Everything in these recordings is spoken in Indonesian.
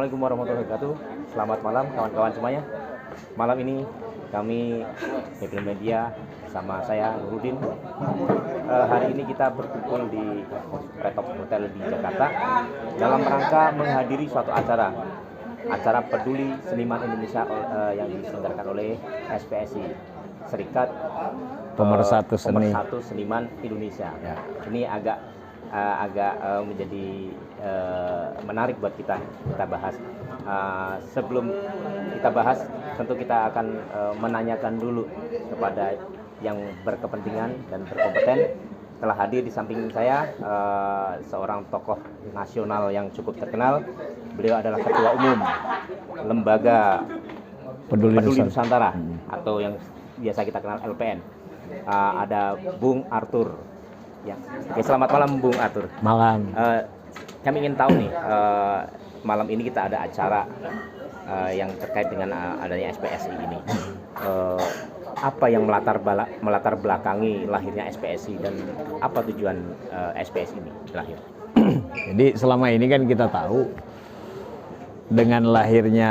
Assalamualaikum warahmatullahi wabarakatuh. Selamat malam kawan-kawan semuanya. Malam ini kami Media Media sama saya Nurudin. Hari ini kita berkumpul di Retop Hotel di Jakarta dalam rangka menghadiri suatu acara peduli seniman Indonesia yang diselenggarakan oleh SPSI, Serikat Pemersatu Seniman Indonesia. Ya. Ini agak menjadi menarik buat kita bahas. Sebelum kita bahas, tentu kita akan menanyakan dulu kepada yang berkepentingan dan berkompeten. Telah hadir di samping saya seorang tokoh nasional yang cukup terkenal. Beliau adalah Ketua Umum Lembaga Peduli Nusantara atau yang biasa kita kenal LPN. Ada Bung Arthur. Ya. Oke, selamat malam Bung Arthur. Malam. Kami ingin tahu nih, malam ini kita ada acara yang terkait dengan adanya SPSI ini. Apa yang melatar belakangi lahirnya SPSI dan apa tujuan SPSI ini lahir? Jadi selama ini kan kita tahu dengan lahirnya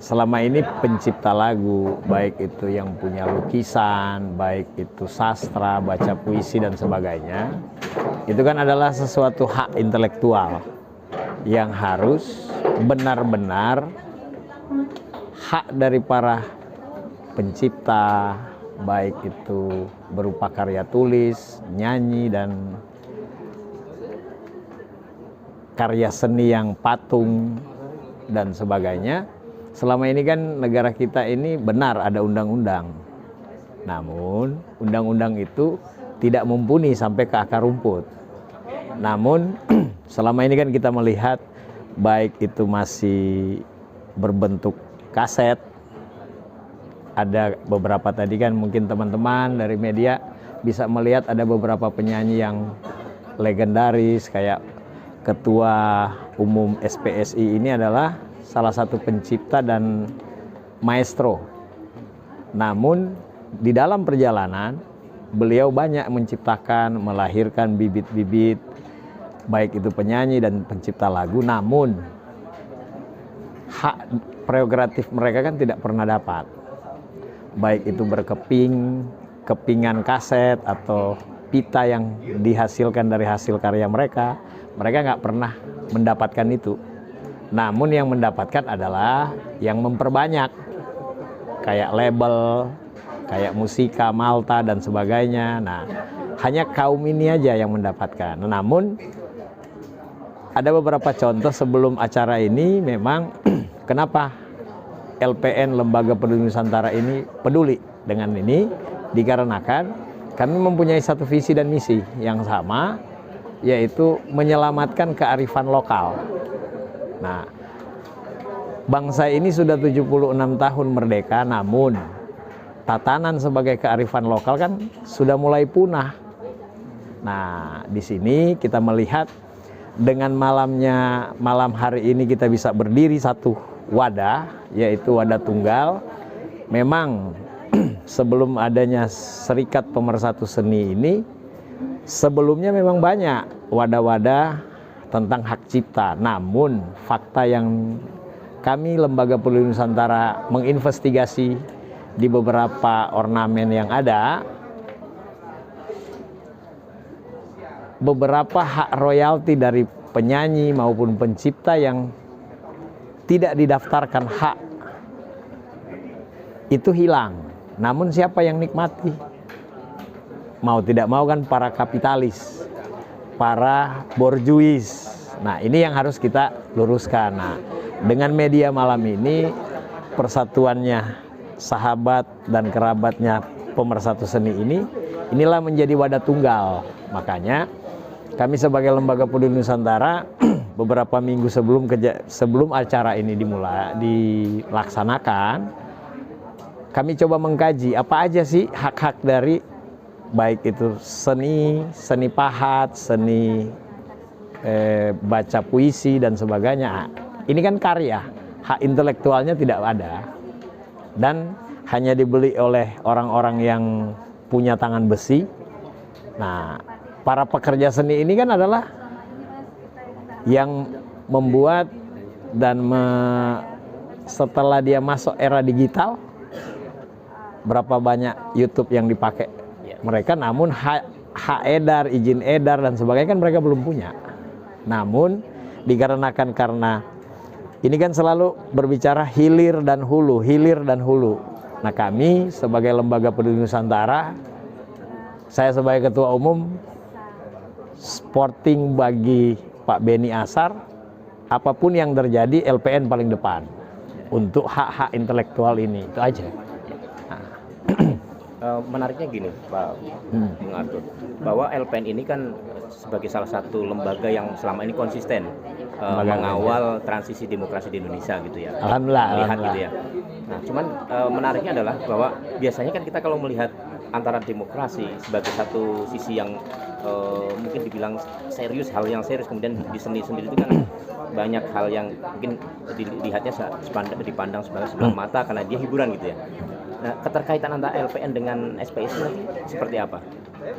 selama ini pencipta lagu, baik itu yang punya lukisan, baik itu sastra, baca puisi dan sebagainya, itu kan adalah sesuatu hak intelektual yang harus benar-benar hak dari para pencipta, baik itu berupa karya tulis, nyanyi, dan karya seni yang patung dan sebagainya. Selama ini kan negara kita ini benar ada undang-undang, namun undang-undang itu tidak mumpuni sampai ke akar rumput. Namun selama ini kan kita melihat baik itu masih berbentuk kaset. Ada beberapa tadi kan mungkin teman-teman dari media bisa melihat ada beberapa penyanyi yang legendaris kayak Ketua Umum SPSI ini adalah salah satu pencipta dan maestro. Namun di dalam perjalanan beliau banyak menciptakan, melahirkan bibit-bibit baik itu penyanyi dan pencipta lagu, namun hak prerogatif mereka kan tidak pernah dapat. Baik itu kepingan kaset atau pita yang dihasilkan dari hasil karya mereka nggak pernah mendapatkan itu. Namun yang mendapatkan adalah yang memperbanyak, kayak label, kayak Musika, Malta dan sebagainya. Nah, hanya kaum ini aja yang mendapatkan. Namun ada beberapa contoh sebelum acara ini memang kenapa LPN Lembaga Peduli Nusantara ini peduli dengan ini, dikarenakan kami mempunyai satu visi dan misi yang sama, yaitu menyelamatkan kearifan lokal. Nah, bangsa ini sudah 76 tahun merdeka, namun tatanan sebagai kearifan lokal kan sudah mulai punah. Nah, di sini kita melihat dengan malam hari ini kita bisa berdiri satu wadah, yaitu wadah tunggal. Memang sebelum adanya Serikat Pemersatu Seni ini, sebelumnya memang banyak wadah-wadah tentang hak cipta. Namun fakta yang kami Lembaga Peduli Nusantara menginvestigasi di beberapa ornamen yang ada, beberapa hak royalti dari penyanyi maupun pencipta yang tidak didaftarkan hak itu hilang. Namun siapa yang nikmati? Mau tidak mau kan para kapitalis, para borjuis. Nah, ini yang harus kita luruskan. Nah, dengan media malam ini, persatuannya sahabat dan kerabatnya pemersatu seni ini, inilah menjadi wadah tunggal. Makanya kami sebagai Lembaga Peduli Nusantara beberapa minggu sebelum acara ini dilaksanakan, kami coba mengkaji apa aja sih hak-hak dari baik itu seni pahat, seni baca puisi dan sebagainya. Ini kan karya, hak intelektualnya tidak ada dan hanya dibeli oleh orang-orang yang punya tangan besi. Nah, para pekerja seni ini kan adalah yang membuat dan setelah dia masuk era digital, berapa banyak YouTube yang dipakai mereka, namun hak edar, izin edar dan sebagainya kan mereka belum punya. Namun dikarenakan karena ini kan selalu berbicara hilir dan hulu, hilir dan hulu. Nah, kami sebagai Lembaga Peduli Nusantara, saya sebagai Ketua Umum, sporting bagi Pak Beni Asar, apapun yang terjadi LPN paling depan untuk hak-hak intelektual ini, itu aja. Menariknya gini, Pak Bung Arthur, bahwa LPN ini kan sebagai salah satu lembaga yang selama ini konsisten mengawal transisi demokrasi di Indonesia gitu ya. Melihat gitu ya. Nah, cuman menariknya adalah bahwa biasanya kan kita kalau melihat antara demokrasi sebagai satu sisi yang mungkin dibilang serius, hal yang serius, kemudian di seni sendiri itu kan banyak hal yang mungkin dilihatnya dipandang sebelah mata karena dia hiburan gitu ya. Nah, keterkaitan antara LPN dengan SPSI nanti seperti apa?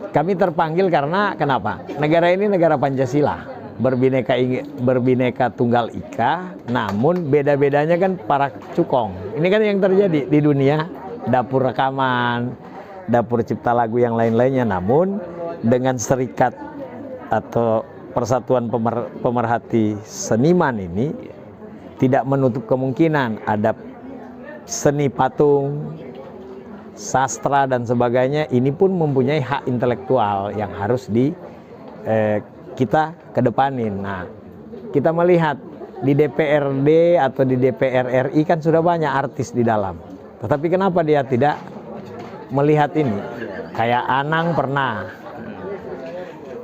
Kami terpanggil karena kenapa? Negara ini negara Pancasila, berbineka tunggal ika, namun beda-bedanya kan para cukong. Ini kan yang terjadi di dunia, dapur rekaman, dapur cipta lagu yang lain-lainnya. Namun dengan serikat atau persatuan pemerhati seniman ini tidak menutup kemungkinan ada seni patung, sastra dan sebagainya, ini pun mempunyai hak intelektual yang harus kita kedepanin. Nah, kita melihat di DPRD atau di DPR RI kan sudah banyak artis di dalam. Tetapi kenapa dia tidak melihat ini? Kayak Anang pernah,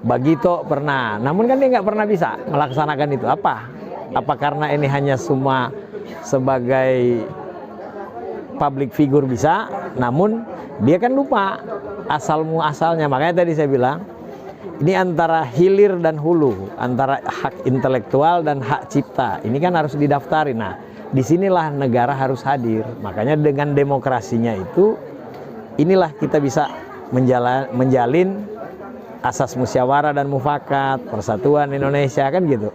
Bagito pernah, namun kan dia nggak pernah bisa melaksanakan itu. Apa karena ini hanya semua sebagai public figure bisa, namun dia kan lupa asal muasalnya. Makanya tadi saya bilang, ini antara hilir dan hulu, antara hak intelektual dan hak cipta. Ini kan harus didaftarin. Nah, disinilah negara harus hadir. Makanya dengan demokrasinya itu, inilah kita bisa menjalin asas musyawarah dan mufakat, persatuan Indonesia kan gitu.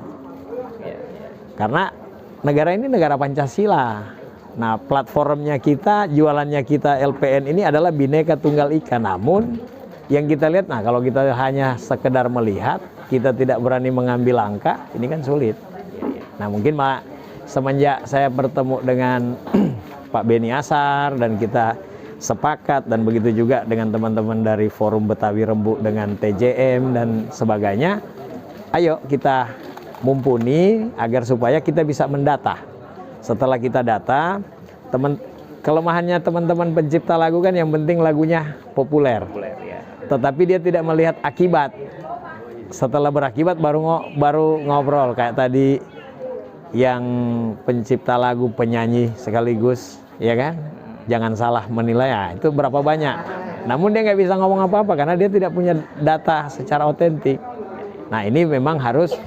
Karena negara ini negara Pancasila. Nah, platformnya kita, jualannya kita LPN ini adalah Bhinneka Tunggal Ika. Namun yang kita lihat, nah kalau kita hanya sekedar melihat, kita tidak berani mengambil langkah, ini kan sulit. Nah, mungkin semenjak saya bertemu dengan Pak Beni Asar dan kita sepakat, dan begitu juga dengan teman-teman dari Forum Betawi Rembuk dengan TJM dan sebagainya, ayo kita mumpuni agar supaya kita bisa mendata. Setelah kita data, kelemahannya teman-teman pencipta lagu kan yang penting lagunya populer. Ya. Tetapi dia tidak melihat akibat. Setelah berakibat baru ngobrol kayak tadi yang pencipta lagu, penyanyi sekaligus, ya kan? Jangan salah menilai, ya, itu berapa banyak. Namun dia nggak bisa ngomong apa-apa karena dia tidak punya data secara otentik. Nah, ini memang harus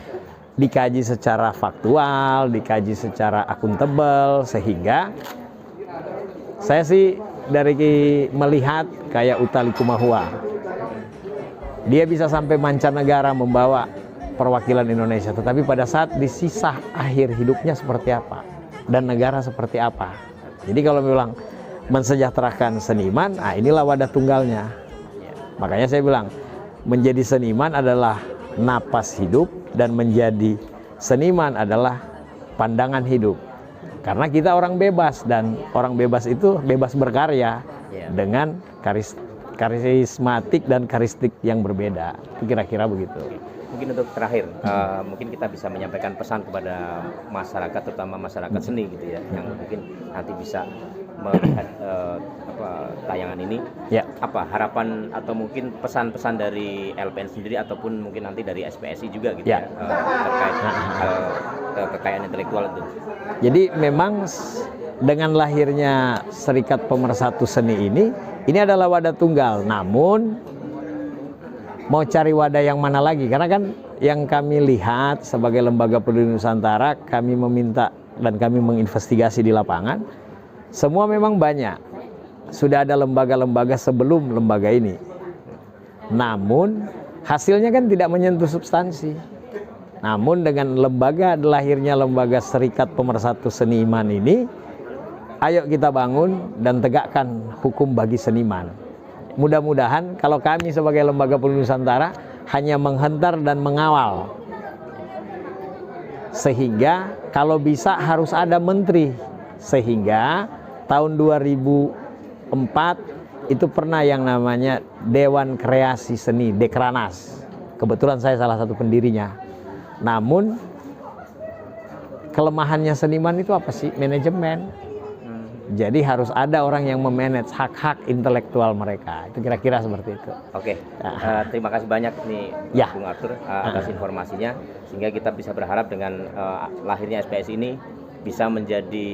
dikaji secara faktual, dikaji secara akuntabel, sehingga saya sih dari melihat kayak Utha Likumahua, dia bisa sampai mancanegara membawa perwakilan Indonesia, tetapi pada saat di sisa akhir hidupnya seperti apa dan negara seperti apa. Jadi kalau bilang mensejahterakan seniman, nah inilah wadah tunggalnya. Makanya saya bilang menjadi seniman adalah napas hidup, dan menjadi seniman adalah pandangan hidup. Karena kita orang bebas, dan orang bebas itu bebas berkarya dengan karismatik dan karistik yang berbeda. Kira-kira begitu. Mungkin untuk terakhir, mungkin kita bisa menyampaikan pesan kepada masyarakat, terutama masyarakat seni gitu ya, yang mungkin nanti bisa melihat tayangan ini. Ya. Apa harapan atau mungkin pesan-pesan dari LPN sendiri ataupun mungkin nanti dari SPSI juga gitu ya, terkait kekayaan intelektual itu. Jadi memang dengan lahirnya Serikat Pemersatu Seni ini adalah wadah tunggal. Namun mau cari wadah yang mana lagi? Karena kan yang kami lihat sebagai Lembaga Peduli Nusantara, kami meminta dan kami menginvestigasi di lapangan, semua memang banyak. Sudah ada lembaga-lembaga sebelum lembaga ini. Namun hasilnya kan tidak menyentuh substansi. Namun dengan lahirnya lembaga Serikat Pemersatu Seniman ini, ayo kita bangun dan tegakkan hukum bagi seniman. Mudah-mudahan kalau kami sebagai lembaga pelindung Nusantara hanya menghentar dan mengawal, sehingga kalau bisa harus ada menteri. Sehingga tahun 2004 itu pernah yang namanya Dewan Kreasi Seni, Dekranas. Kebetulan saya salah satu pendirinya. Namun kelemahannya seniman itu apa sih? Manajemen. Jadi harus ada orang yang memanage hak-hak intelektual mereka. Itu kira-kira seperti itu. Oke, terima kasih banyak nih Ya. Bung Arthur atas informasinya, sehingga kita bisa berharap dengan lahirnya SPS ini bisa menjadi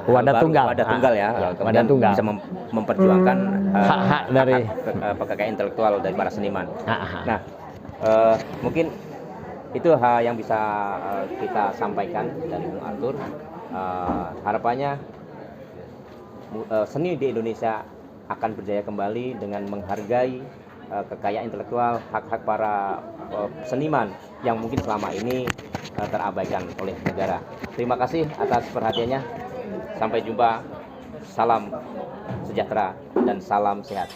Wadah tunggal. Ya. Kemudian Wadah tunggal. bisa memperjuangkan hak-hak dari kekayaan intelektual dari para seniman. Nah, mungkin itu hal yang bisa kita sampaikan dari Bung Arthur. Harapannya seni di Indonesia akan berjaya kembali dengan menghargai kekayaan intelektual, hak-hak para seniman yang mungkin selama ini terabaikan oleh negara. Terima kasih atas perhatiannya. Sampai jumpa. Salam sejahtera dan salam sehat.